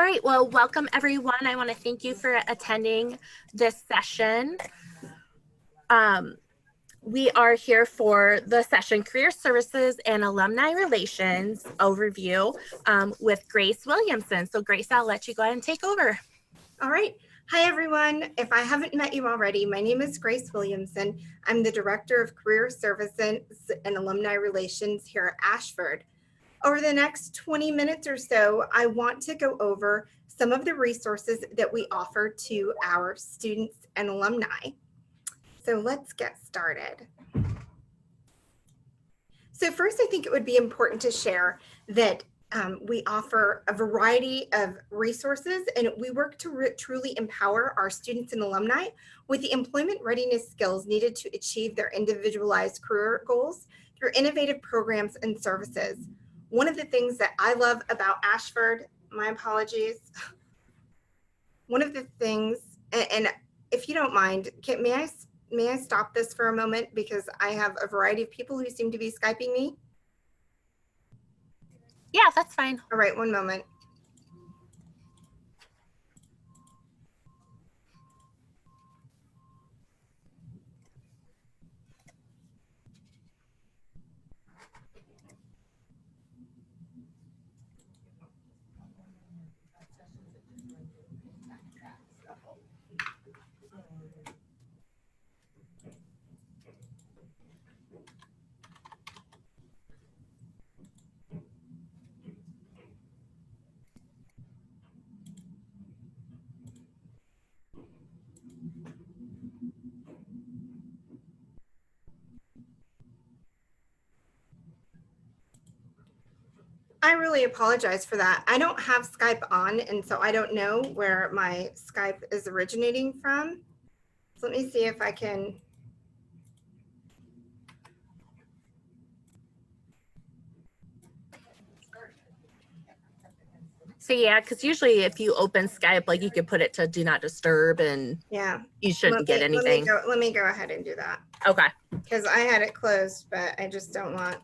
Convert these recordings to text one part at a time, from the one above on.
right, well, welcome everyone. I want to thank you for attending this session. We are here for the session Career Services and Alumni Relations Overview with Grace Williamson. So Grace, I'll let you go ahead and take over. All right. Hi, everyone. If I haven't met you already, my name is Grace Williamson. I'm the Director of Career Services and Alumni Relations here at Ashford. Over the next 20 minutes or so, I want to go over some of the resources that we offer to our students and alumni. So let's get started. So first, I think it would be important to share that we offer a variety of resources, and we work to truly empower our students and alumni with the employment readiness skills needed to achieve their individualized career goals through innovative programs and services. One of the things that I love about Ashford, my apologies, one of the things, and if you don't mind, may I stop this for a moment because I have a variety of people who seem to be Skyping me? Yeah, that's fine. All right, one moment. I really apologize for that. I don't have Skype on, and so I don't know where my Skype is originating from. So let me see if I can. So yeah, because usually if you open Skype, like you can put it to do not disturb and Yeah, you shouldn't get anything. Let me go ahead and do that. Okay. Because I had it closed, but I just don't want.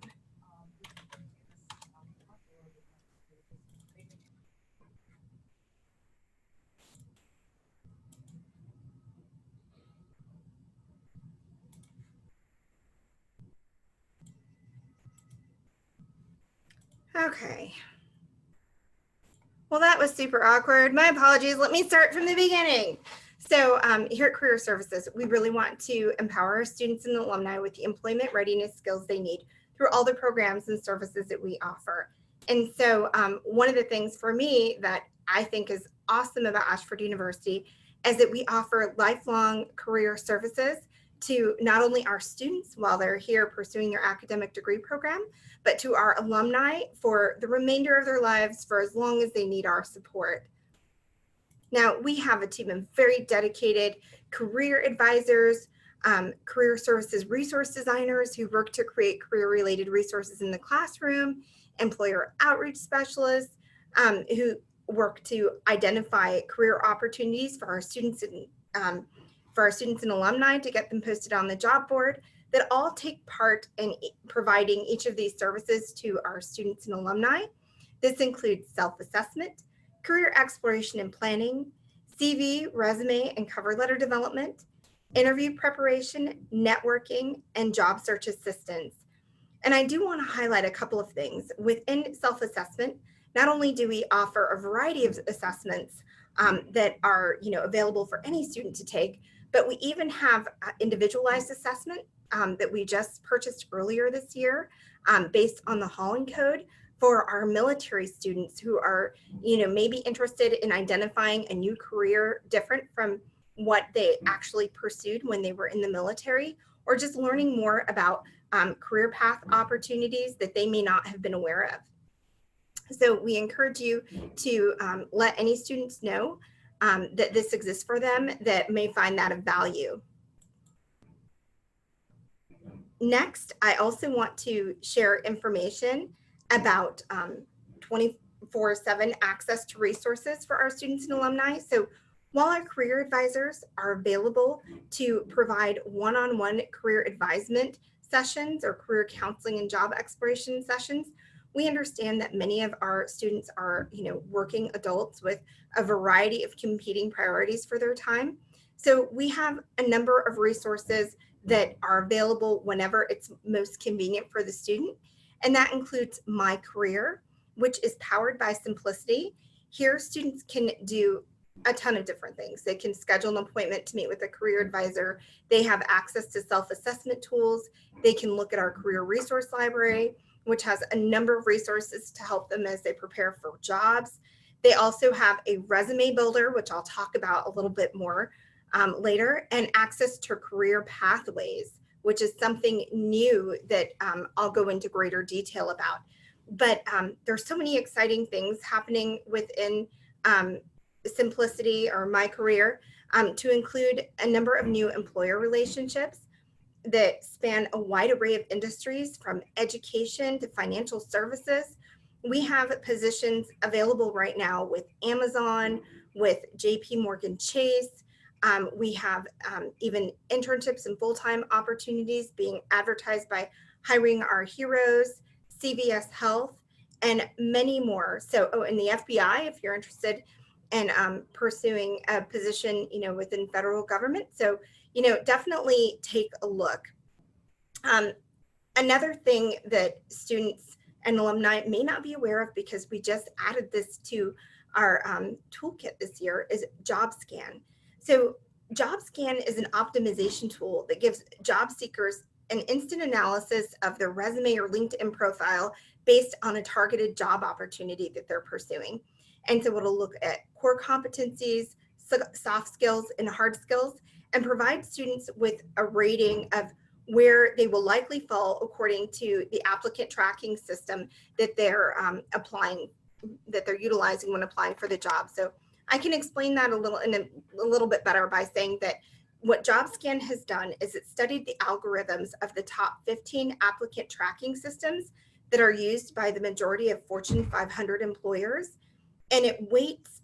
Okay. Well, that was super awkward. My apologies. Let me start from the beginning. So here at Career Services, we really want to empower our students and alumni with the employment readiness skills they need through all the programs and services that we offer. And so one of the things for me that I think is awesome about Ashford University is that we offer lifelong career services to not only our students while they're here pursuing their academic degree program, but to our alumni for the remainder of their lives for as long as they need our support. Now, we have a team of very dedicated career advisors, career services resource designers who work to create career-related resources in the classroom, employer outreach specialists who work to identify career opportunities for our students and alumni to get them posted on the job board, that all take part in providing each of these services to our students and alumni. This includes self-assessment, career exploration and planning, CV, resume, and cover letter development, interview preparation, networking, and job search assistance. And I do want to highlight a couple of things. Within self-assessment, not only do we offer a variety of assessments that are available for any student to take, but we even have individualized assessment that we just purchased earlier this year based on the Holland Code for our military students who are, maybe interested in identifying a new career different from what they actually pursued when they were in the military, or just learning more about career path opportunities that they may not have been aware of. So we encourage you to let any students know that this exists for them that may find that of value. Next, I also want to share information about 24/7 access to resources for our students and alumni. So while our career advisors are available to provide one-on-one career advisement sessions or career counseling and job exploration sessions, We understand that many of our students are, working adults with a variety of competing priorities for their time. So we have a number of resources that are available whenever it's most convenient for the student. And that includes My Career, which is powered by Simplicity. Here, students can do a ton of different things. They can schedule an appointment to meet with a career advisor. They have access to self-assessment tools. They can look at our career resource library, which has a number of resources to help them as they prepare for jobs. They also have a resume builder, which I'll talk about a little bit more later, and access to career pathways, which is something new that I'll go into greater detail about. But there's so many exciting things happening within Simplicity or My Career, to include a number of new employer relationships that span a wide array of industries from education to financial services. We have positions available right now with Amazon, with JP Morgan Chase. We have even internships and full-time opportunities being advertised by Hiring Our Heroes, CVS Health, and many more. So, and the FBI, if you're interested in pursuing a position, within federal government. So, definitely take a look. Another thing that students and alumni may not be aware of, because we just added this to our toolkit this year, is JobScan. So JobScan is an optimization tool that gives job seekers an instant analysis of their resume or LinkedIn profile based on a targeted job opportunity that they're pursuing. And so it'll look at core competencies, soft skills, and hard skills, and provide students with a rating of where they will likely fall according to the applicant tracking system that they're utilizing when applying for the job. So I can explain that a little bit better by saying that what JobScan has done is it studied the algorithms of the top 15 applicant tracking systems that are used by the majority of Fortune 500 employers, and it weights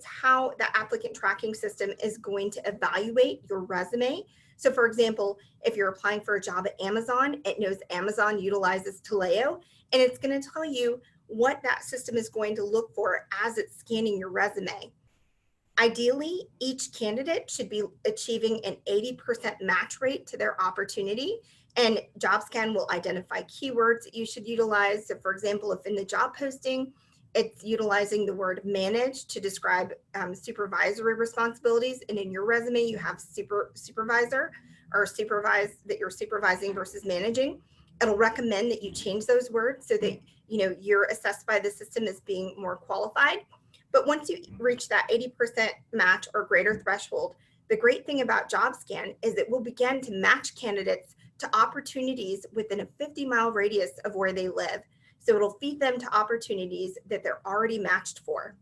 how the applicant tracking system is going to evaluate your resume. So for example, if you're applying for a job at Amazon, it knows Amazon utilizes Taleo, and it's going to tell you what that system is going to look for as it's scanning your resume. Ideally, each candidate should be achieving an 80% match rate to their opportunity, and JobScan will identify keywords that you should utilize. So for example, if in the job posting, it's utilizing the word manage to describe supervisory responsibilities, and in your resume you have supervisor or supervise, that you're supervising versus managing. It'll recommend that you change those words so that you're assessed by the system as being more qualified. But once you reach that 80% match or greater threshold, the great thing about JobScan is it will begin to match candidates to opportunities within a 50-mile radius of where they live. So it'll feed them to opportunities that they're already matched for.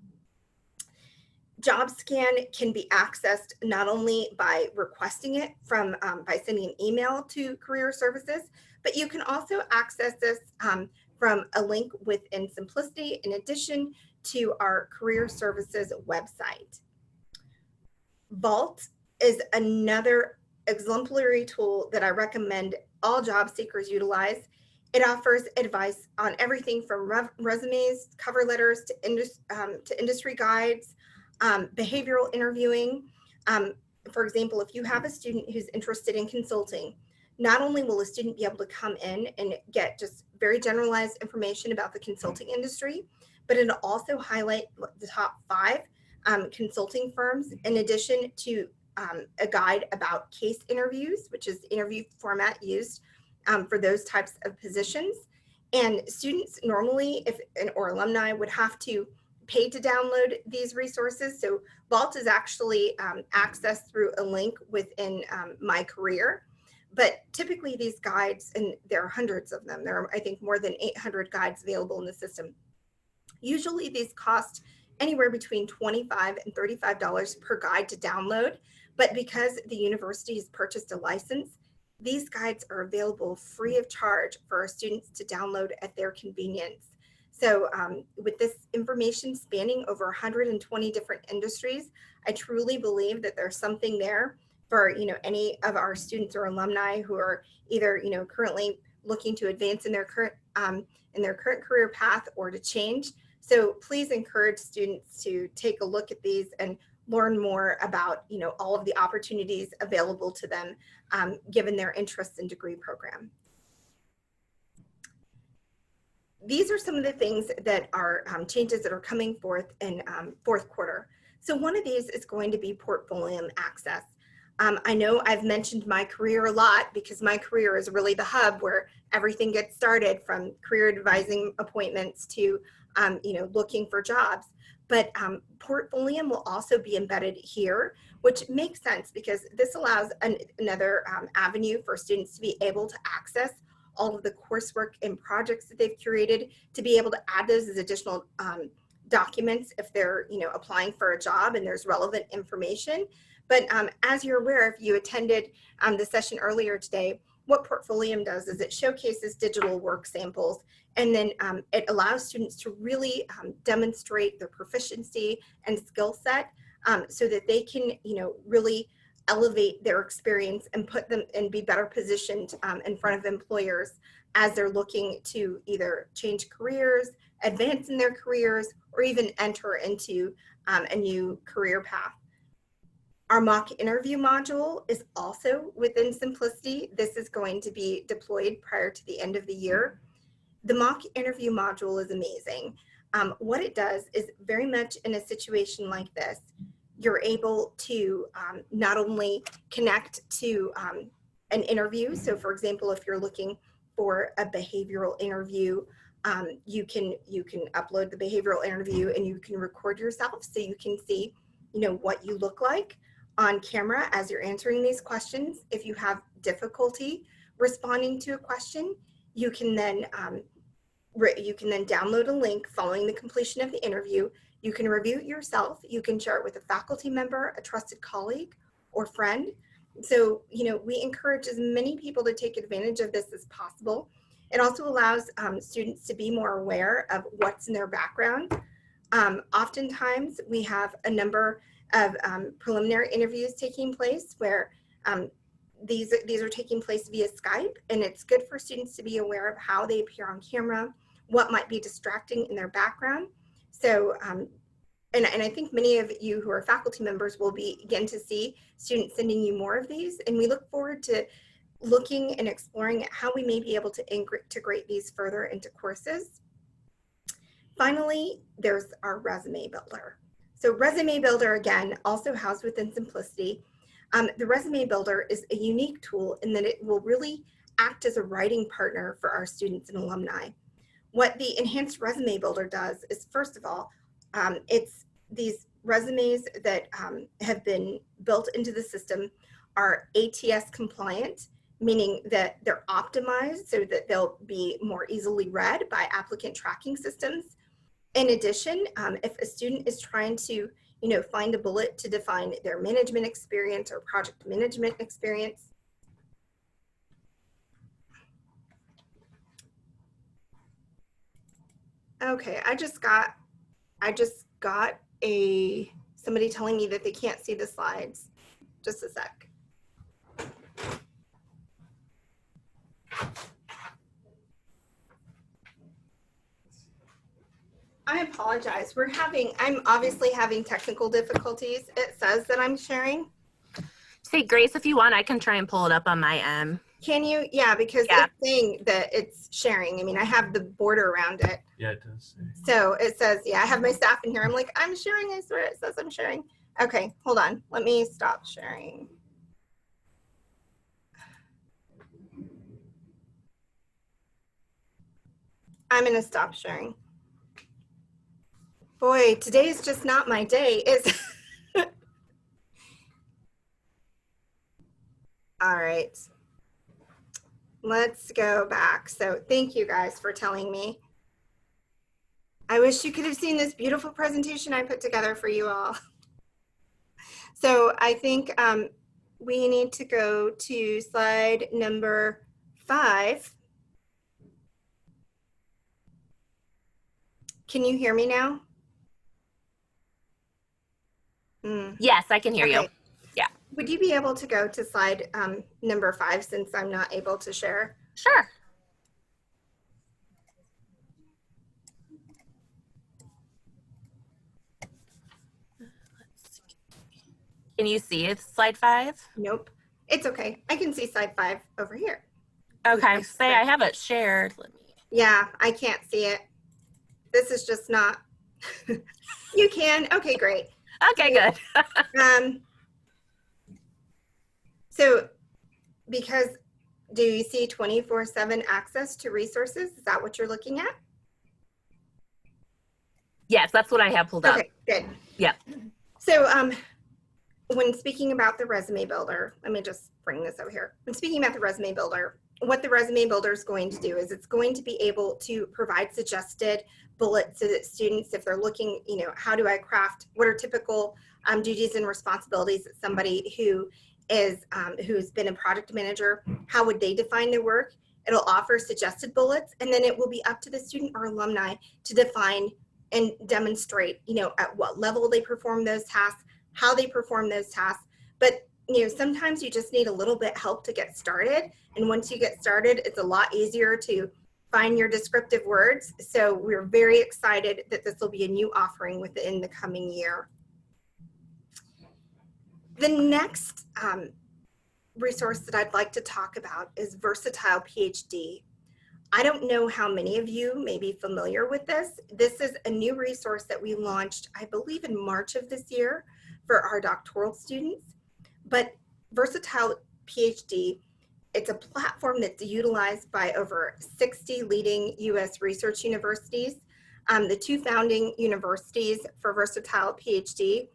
JobScan can be accessed not only by requesting it from by sending an email to Career Services, but you can also access this from a link within Simplicity, in addition to our Career Services website. Vault is another exemplary tool that I recommend all job seekers utilize. It offers advice on everything from resumes, cover letters, to industry guides, behavioral interviewing. For example, if you have a student who's interested in consulting, not only will a student be able to come in and get just very generalized information about the consulting industry, but it'll also highlight the top 5 consulting firms, in addition to a guide about case interviews, which is the interview format used for those types of positions. And students normally, or alumni, would have to pay to download these resources. So Vault is actually accessed through a link within My Career. But typically these guides, and there are hundreds of them, there are, I think, more than 800 guides available in the system. Usually these cost anywhere between $25 and $35 per guide to download. But because the university has purchased a license, these guides are available free of charge for our students to download at their convenience. So with this information spanning over 120 different industries, I truly believe that there's something there for any of our students or alumni who are either currently looking to advance in their current career path or to change. So please encourage students to take a look at these and learn more about, all of the opportunities available to them given their interests in degree program. These are some of the things that are changes that are coming forth in fourth quarter. So one of these is going to be portfolio access. I know I've mentioned my career a lot because my career is really the hub where everything gets started, from career advising appointments to looking for jobs. But portfolio will also be embedded here, which makes sense because this allows another avenue for students to be able to access all of the coursework and projects that they've curated, to be able to add those as additional documents if they're applying for a job and there's relevant information. But as you're aware, if you attended the session earlier today, what Portfolio does is it showcases digital work samples, and then it allows students to really demonstrate their proficiency and skill set so that they can really elevate their experience and put them and be better positioned in front of employers as they're looking to either change careers, advance in their careers, or even enter into a new career path. Our mock interview module is also within Simplicity. This is going to be deployed prior to the end of the year. The mock interview module is amazing. What it does is, very much in a situation like this, you're able to not only connect to an interview. So for example, if you're looking for a behavioral interview, you can upload the behavioral interview and you can record yourself so you can see what you look like on camera as you're answering these questions. If you have difficulty responding to a question, you can then download a link following the completion of the interview. You can review it yourself. You can share it with a faculty member, a trusted colleague, or friend. So, we encourage as many people to take advantage of this as possible. It also allows students to be more aware of what's in their background. Oftentimes, we have a number of preliminary interviews taking place where these are taking place via Skype, and it's good for students to be aware of how they appear on camera, what might be distracting in their background. So, and I think many of you who are faculty members will begin to see students sending you more of these, and we look forward to looking and exploring how we may be able to integrate these further into courses. Finally, there's our resume builder. So resume builder, again, also housed within Simplicity. The resume builder is a unique tool in that it will really act as a writing partner for our students and alumni. What the enhanced resume builder does is, first of all, it's these resumes that have been built into the system are ATS compliant, meaning that they're optimized so that they'll be more easily read by applicant tracking systems. In addition, if a student is trying to find a bullet to define their management experience or project management experience, okay, I just got somebody telling me that they can't see the slides. Just a sec. I apologize. I'm obviously having technical difficulties. It says that I'm sharing. Say, Grace, if you want, I can try and pull it up on my end. Can you? Yeah, because it's saying that it's sharing. I mean, I have the border around it. Yeah, it does say. So it says, yeah, I have my staff in here. I'm like, I'm sharing. I swear it says I'm sharing. Okay, hold on. Let me stop sharing. I'm going to stop sharing. Boy, today's just not my day. All right. Let's go back. So thank you guys for telling me. I wish you could have seen this beautiful presentation I put together for you all. So I think we need to go to slide number 5. Can you hear me now? Yes, I can hear you. Yeah. Would you be able to go to slide number 5 since I'm not able to share? Sure. Can you see slide 5? Nope. It's okay. I can see slide 5 over here. Okay, say I have it shared. Let me. Yeah, I can't see it. This is just not. You can. Okay, great. Okay, good. So because do you see 24/7 access to resources? Is that what you're looking at? Yes, that's what I have pulled up. Okay, good. Yeah. So when speaking about the resume builder, let me just bring this over here. When speaking about the resume builder, what the resume builder is going to do is it's going to be able to provide suggested bullets so that students, if they're looking, how do I craft, what are typical duties and responsibilities that somebody who is who's been a project manager, how would they define their work? It'll offer suggested bullets, and then it will be up to the student or alumni to define and demonstrate, at what level they perform those tasks, how they perform those tasks. But sometimes you just need a little bit help to get started. And once you get started, it's a lot easier to find your descriptive words. So we're very excited that this will be a new offering within the coming year. The next resource that I'd like to talk about is Versatile PhD. I don't know how many of you may be familiar with this. This is a new resource that we launched, I believe, in March of this year for our doctoral students. But Versatile PhD, it's a platform that's utilized by over 60 leading US research universities. The 2 founding universities for Versatile PhD,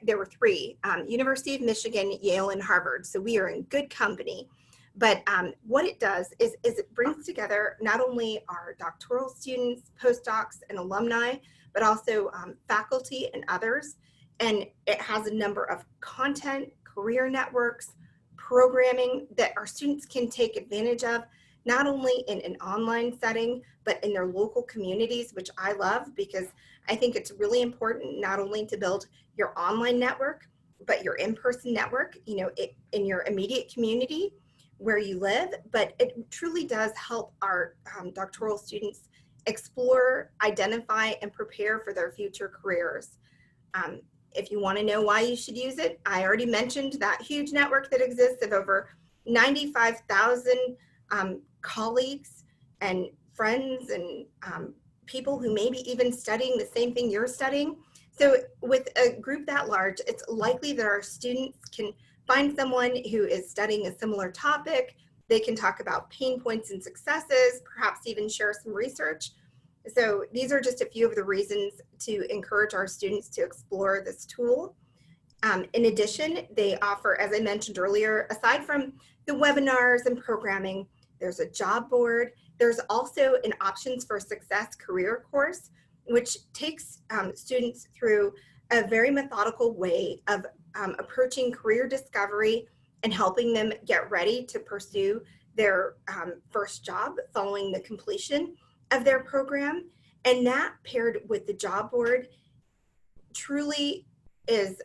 there were 3, University of Michigan, Yale, and Harvard. So we are in good company. But what it does is it brings together not only our doctoral students, postdocs, and alumni, but also faculty and others. And it has a number of content, career networks, programming that our students can take advantage of, not only in an online setting, but in their local communities, which I love because I think it's really important not only to build your online network, but your in-person network, in your immediate community where you live. But it truly does help our doctoral students explore, identify, and prepare for their future careers. If you want to know why you should use it, I already mentioned that huge network that exists of over 95,000 colleagues and friends and people who may be even studying the same thing you're studying. So with a group that large, it's likely that our students can find someone who is studying a similar topic. They can talk about pain points and successes, perhaps even share some research. So these are just a few of the reasons to encourage our students to explore this tool. In addition, they offer, as I mentioned earlier, aside from the webinars and programming, there's a job board. There's also an Options for Success career course, which takes students through a very methodical way of approaching career discovery and helping them get ready to pursue their first job following the completion of their program. And that paired with the job board truly is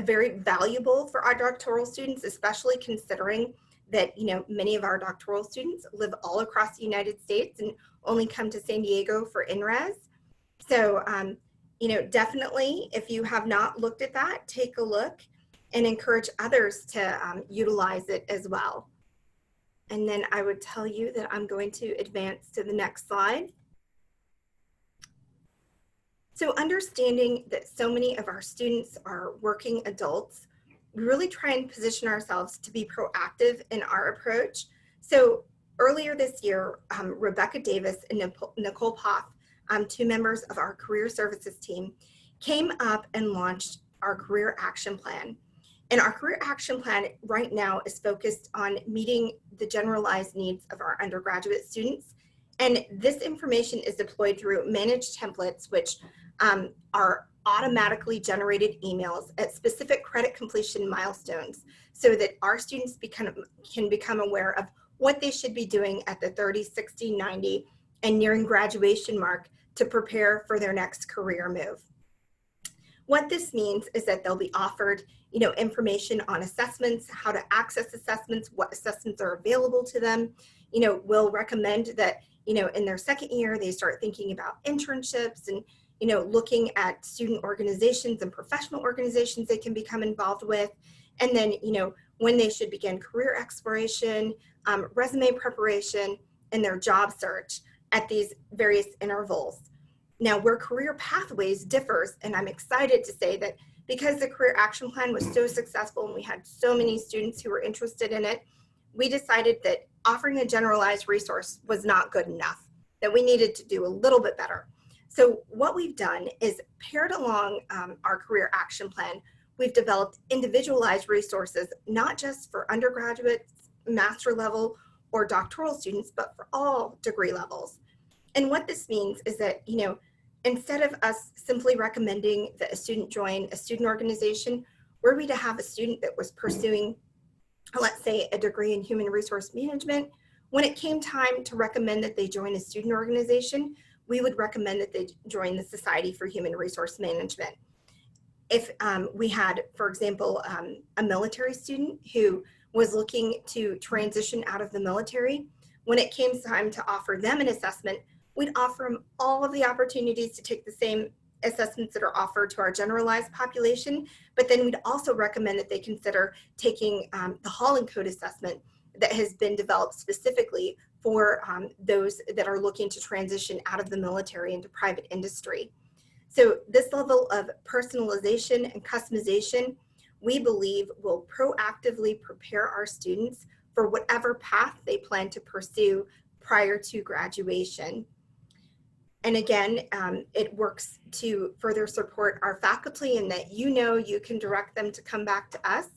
very valuable for our doctoral students, especially considering that many of our doctoral students live all across the United States and only come to San Diego for INRES. So definitely, if you have not looked at that, take a look and encourage others to utilize it as well. And then I would tell you that I'm going to advance to the next slide. So understanding that so many of our students are working adults, we really try and position ourselves to be proactive in our approach. So earlier this year, Rebecca Davis and Nicole Poff, 2 members of our career services team, came up and launched our career action plan. And our career action plan right now is focused on meeting the generalized needs of our undergraduate students. And this information is deployed through managed templates, which are automatically generated emails at specific credit completion milestones so that our students can become aware of what they should be doing at the 30, 60, 90, and nearing graduation mark to prepare for their next career move. What this means is that they'll be offered, information on assessments, how to access assessments, what assessments are available to them. We'll recommend that, in their second year, they start thinking about internships and, looking at student organizations and professional organizations they can become involved with, and then, when they should begin career exploration, resume preparation, and their job search at these various intervals. Now, where career pathways differs, and I'm excited to say that because the career action plan was so successful and we had so many students who were interested in it, we decided that offering a generalized resource was not good enough, that we needed to do a little bit better. So what we've done is paired along our career action plan, we've developed individualized resources, not just for undergraduates, master level, or doctoral students, but for all degree levels. And what this means is that, instead of us simply recommending that a student join a student organization, were we to have a student that was pursuing, let's say, a degree in human resource management, when it came time to recommend that they join a student organization, we would recommend that they join the Society for Human Resource Management. If we had, for example, a military student who was looking to transition out of the military, when it came time to offer them an assessment, we'd offer them all of the opportunities to take the same assessments that are offered to our generalized population, but then we'd also recommend that they consider taking the Holland Code assessment that has been developed specifically for those that are looking to transition out of the military into private industry. So this level of personalization and customization, we believe, will proactively prepare our students for whatever path they plan to pursue prior to graduation. And again, it works to further support our faculty in that you can direct them to come back to us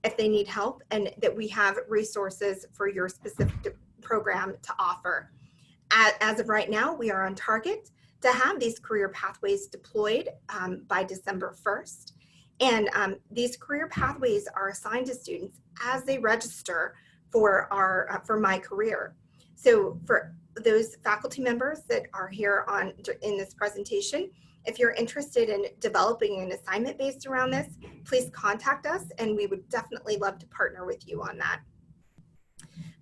if they need help, and that we have resources for your specific program to offer. As of right now, we are on target to have these career pathways deployed by December 1st. And these career pathways are assigned to students as they register for for My Career. So for those faculty members that are here in this presentation, if you're interested in developing an assignment based around this, please contact us and we would definitely love to partner with you on that.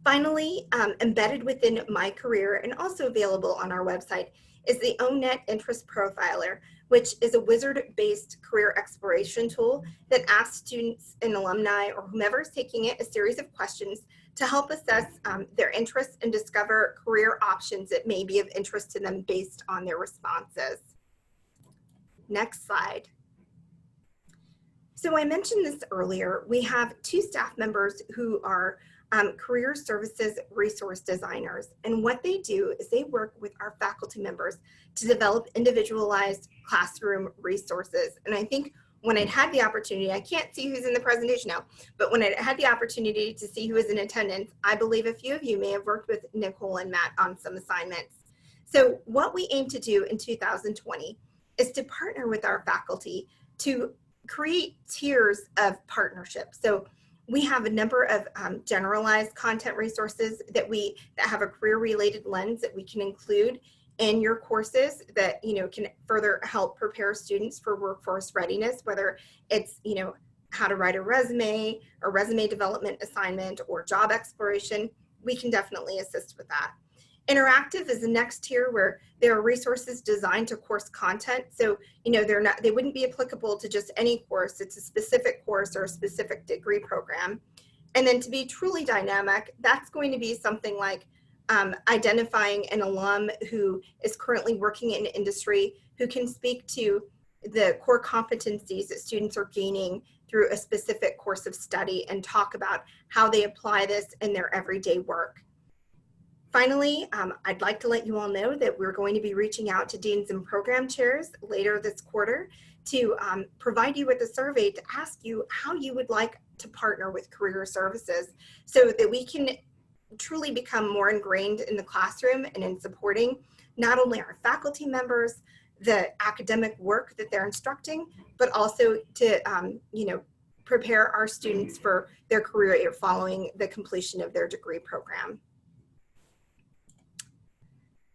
Finally, embedded within My Career and also available on our website is the ONET Interest Profiler, which is a wizard-based career exploration tool that asks students and alumni or whomever is taking it a series of questions to help assess their interests and discover career options that may be of interest to them based on their responses. Next slide. So I mentioned this earlier, we have 2 staff members who are career services resource designers. And what they do is they work with our faculty members to develop individualized classroom resources. And I think when I'd had the opportunity, I can't see who's in the presentation now, but when I had the opportunity to see who is in attendance, I believe a few of you may have worked with Nicole and Matt on some assignments. So what we aim to do in 2020 is to partner with our faculty to create tiers of partnership. So we have a number of generalized content resources that have a career-related lens that we can include in your courses that can further help prepare students for workforce readiness, whether it's how to write a resume, or resume development assignment, or job exploration. We can definitely assist with that. Interactive is the next tier where there are resources designed to course content. So, they wouldn't be applicable to just any course. It's a specific course or a specific degree program. And then to be truly dynamic, that's going to be something like identifying an alum who is currently working in industry, who can speak to the core competencies that students are gaining through a specific course of study and talk about how they apply this in their everyday work. Finally, I'd like to let you all know that we're going to be reaching out to deans and program chairs later this quarter to provide you with a survey to ask you how you would like to partner with career services so that we can truly become more ingrained in the classroom and in supporting not only our faculty members, the academic work that they're instructing, but also to prepare our students for their career following the completion of their degree program.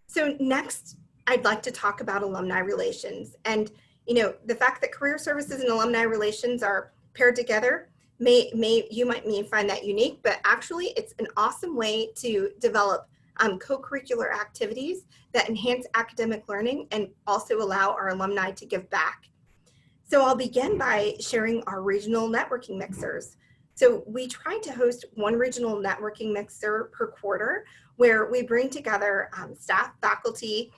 So next, I'd like to talk about alumni relations. And the fact that career services and alumni relations are paired together, you might find that unique, but actually it's an awesome way to develop co-curricular activities that enhance academic learning and also allow our alumni to give back. So I'll begin by sharing our regional networking mixers. So we try to host one regional networking mixer per quarter where we bring together staff, faculty,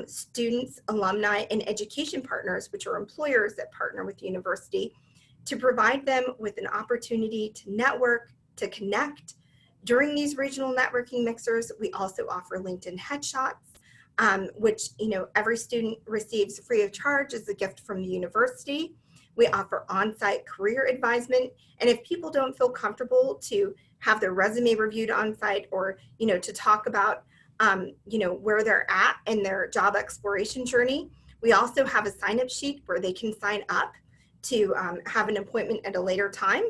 students, alumni, and education partners, which are employers that partner with the university, to provide them with an opportunity to network, to connect. During these regional networking mixers, we also offer LinkedIn headshots, which every student receives free of charge as a gift from the university. We offer on-site career advisement, and if people don't feel comfortable to have their resume reviewed on-site or to talk about where they're at in their job exploration journey, we also have a sign-up sheet where they can sign up to have an appointment at a later time.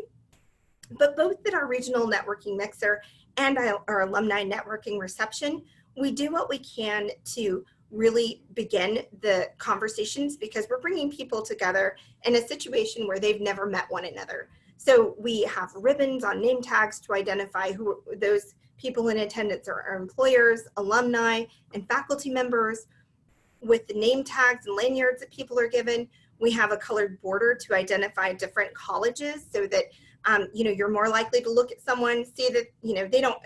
But both at our regional networking mixer and our alumni networking reception, we do what we can to really begin the conversations because we're bringing people together in a situation where they've never met one another. So we have ribbons on name tags to identify who those people in attendance are, our employers, alumni, and faculty members. With the name tags and lanyards that people are given, we have a colored border to identify different colleges so that you're more likely to look at someone, see that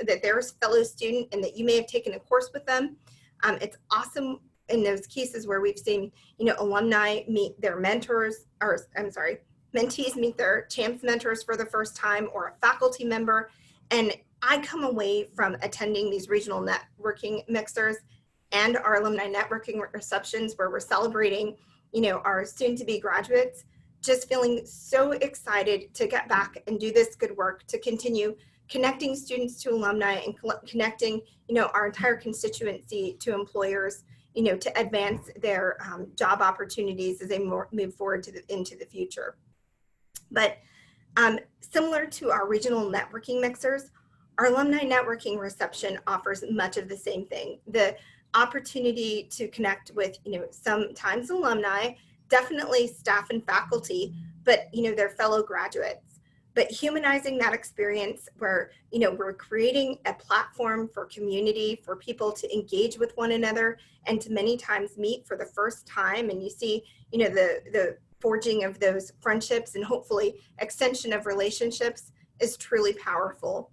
that they're a fellow student and that you may have taken a course with them. It's awesome in those cases where we've seen alumni meet their mentors, or mentees meet their CHAMPS mentors for the first time, or a faculty member. And I come away from attending these regional networking mixers and our alumni networking receptions where we're celebrating our soon-to-be graduates, just feeling so excited to get back and do this good work, to continue connecting students to alumni and connecting our entire constituency to employers, to advance their job opportunities as they move forward into the future. But similar to our regional networking mixers, our alumni networking reception offers much of the same thing. The opportunity to connect with, sometimes alumni, definitely staff and faculty, but, their fellow graduates. But humanizing that experience where, we're creating a platform for community, for people to engage with one another and to many times meet for the first time. And you see, the forging of those friendships and hopefully extension of relationships is truly powerful.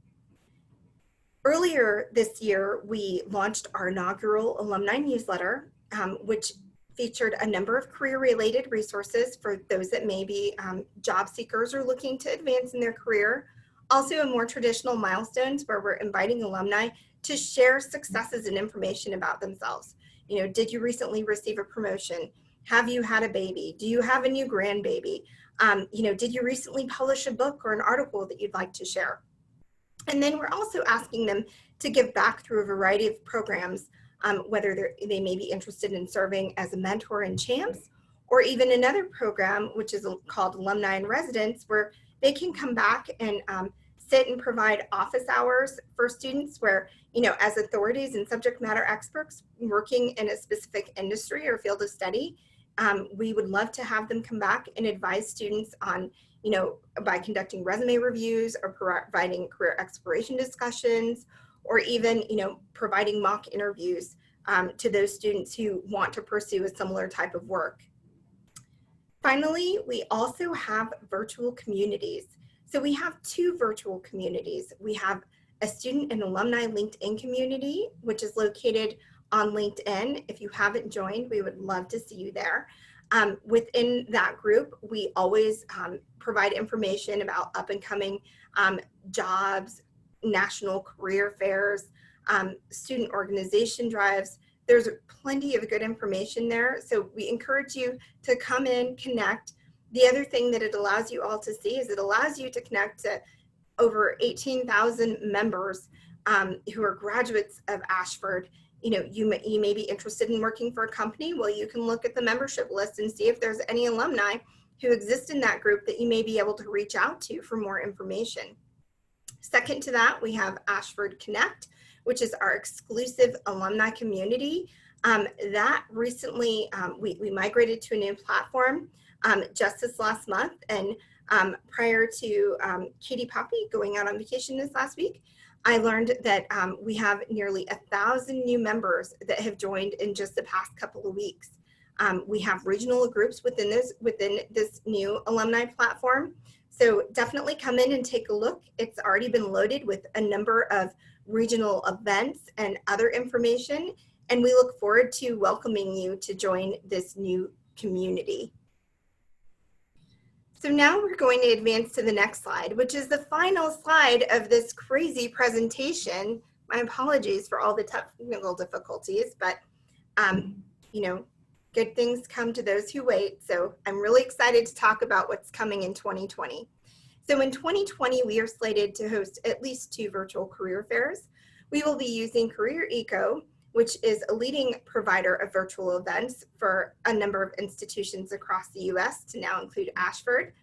Earlier this year, we launched our inaugural alumni newsletter, which featured a number of career-related resources for those that may be job seekers or looking to advance in their career. Also, a more traditional milestones where we're inviting alumni to share successes and information about themselves. Did you recently receive a promotion? Have you had a baby? Do you have a new grandbaby? Did you recently publish a book or an article that you'd like to share? And then we're also asking them to give back through a variety of programs, whether they may be interested in serving as a mentor in CHAMPS, or even another program, which is called Alumni in Residence, where they can come back and sit and provide office hours for students where, as authorities and subject matter experts working in a specific industry or field of study, we would love to have them come back and advise students on by conducting resume reviews or providing career exploration discussions, or even, providing mock interviews to those students who want to pursue a similar type of work. Finally, we also have virtual communities. So we have two virtual communities. We have a student and alumni LinkedIn community, which is located on LinkedIn. If you haven't joined, we would love to see you there. Within that group, we always provide information about up and coming jobs, national career fairs, student organization drives. There's plenty of good information there. So we encourage you to come in, connect. The other thing that it allows you all to see is it allows you to connect to over 18,000 members who are graduates of Ashford. You may be interested in working for a company. Well, you can look at the membership list and see if there's any alumni who exist in that group that you may be able to reach out to for more information. Second to that, we have Ashford Connect, which is our exclusive alumni community. That recently, we migrated to a new platform just this last month. And prior to Katie Poppy going out on vacation this last week, I learned that we have nearly 1,000 new members that have joined in just the past couple of weeks. We have regional groups within this new alumni platform. So definitely come in and take a look. It's already been loaded with a number of regional events and other information. And we look forward to welcoming you to join this new community. So now we're going to advance to the next slide, which is the final slide of this crazy presentation. My apologies for all the technical difficulties, but you know, good things come to those who wait. So I'm really excited to talk about what's coming in 2020. So in 2020, we are slated to host at least 2 virtual career fairs. We will be using Career Eco, which is a leading provider of virtual events for a number of institutions across the US to now include Ashford.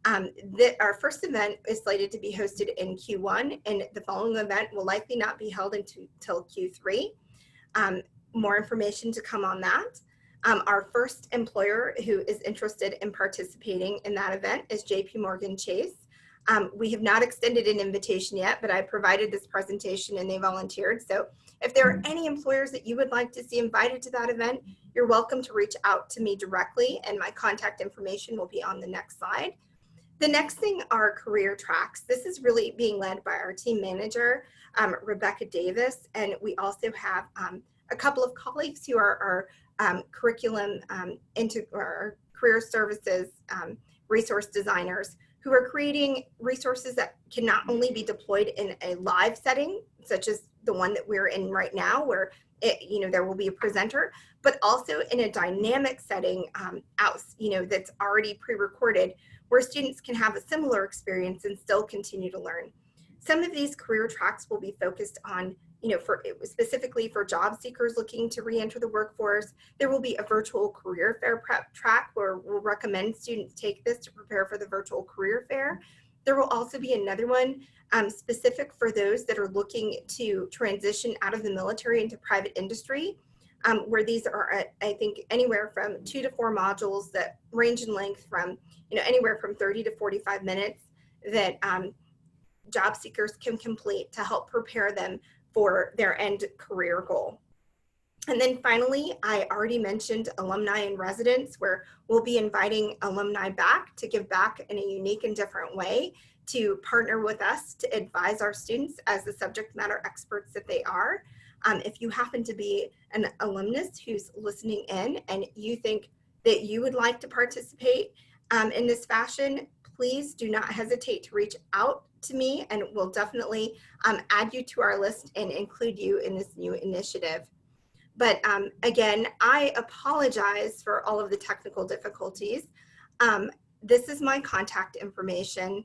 Our first event is slated to be hosted in Q1, and the following event will likely not be held until Q3. More information to come on that. Our first employer who is interested in participating in that event is JP Morgan Chase. We have not extended an invitation yet, but I provided this presentation and they volunteered. So if there are any employers that you would like to see invited to that event, you're welcome to reach out to me directly, and my contact information will be on the next slide. The next thing are career tracks. This is really being led by our team manager, Rebecca Davis, and we also have a couple of colleagues who are curriculum or career services resource designers who are creating resources that can not only be deployed in a live setting, such as the one that we're in right now, where there will be a presenter, but also in a dynamic setting that's already pre-recorded, where students can have a similar experience and still continue to learn. Some of these career tracks will be focused on, specifically for job seekers looking to re-enter the workforce. There will be a virtual career fair prep track where we'll recommend students take this to prepare for the virtual career fair. There will also be another one specific for those that are looking to transition out of the military into private industry, where these are, I think, anywhere from 2 to 4 modules that range in length from, anywhere from 30 to 45 minutes that job seekers can complete to help prepare them for their end career goal. And then finally, I already mentioned alumni and residents, where we'll be inviting alumni back to give back in a unique and different way, to partner with us to advise our students as the subject matter experts that they are. If you happen to be an alumnus who's listening in and you think that you would like to participate in this fashion, please do not hesitate to reach out to me, and we'll definitely add you to our list and include you in this new initiative. But again, I apologize for all of the technical difficulties. This is my contact information.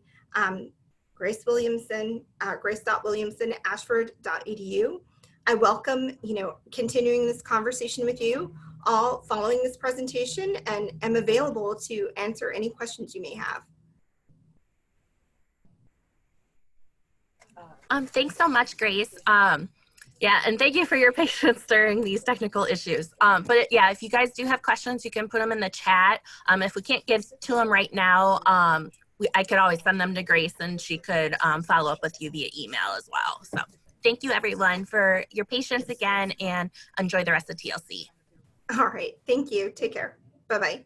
Grace Williamson, grace.williamson@ashford.edu. I welcome, continuing this conversation with you all following this presentation, and am available to answer any questions you may have. Thanks so much, Grace. Yeah, and thank you for your patience during these technical issues. Yeah, if you guys do have questions, you can put them in the chat. If we can't get to them right now, I could always send them to Grace, and she could follow up with you via email as well. So thank you, everyone, for your patience again, and enjoy the rest of TLC. All right, thank you. Take care. Bye-bye.